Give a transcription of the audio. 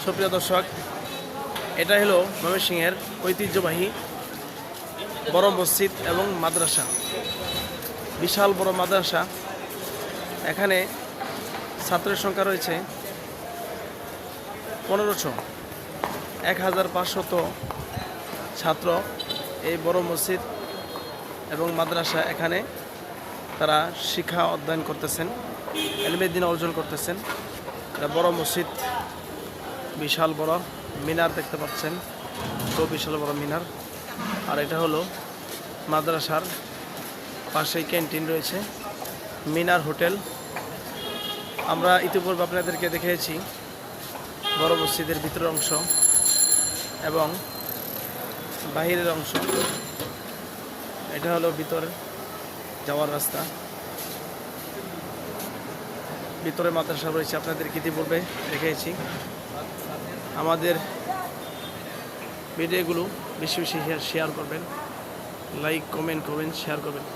সুপ্রিয় দর্শক, এটা হলো ময়মনসিংহের ঐতিহ্যবাহী বড় মসজিদ এবং মাদ্রাসা। বিশাল বড় মাদ্রাসা। এখানে ছাত্রের সংখ্যা রয়েছে 1500, 1500 ছাত্র এই বড় মসজিদ এবং মাদ্রাসা। এখানে তারা শিক্ষা অধ্যয়ন করতেছেন, ইলমে দ্বীন অর্জন করতেছেন। এটা বড় মসজিদ, বিশাল বড় মিনার দেখতে পাচ্ছেন, তো বিশাল বড় মিনার। আর এটা হলো মাদ্রাসার পাশেই ক্যান্টিন রয়েছে, মিনার হোটেল। আমরা ইতিপূর্বে আপনাদেরকে দেখিয়েছি বড় মসজিদের ভিতরের অংশ এবং বাহিরের অংশ। এটা হলো ভিতরে যাওয়ার রাস্তা। ভিতরে মাদ্রাসা রয়েছে, আপনাদেরকে ইতিপূর্বে দেখিয়েছি। আমাদের ভিডিওগুলো বেশি বেশি শেয়ার করবেন, লাইক কমেন্ট করবেন, শেয়ার করবেন।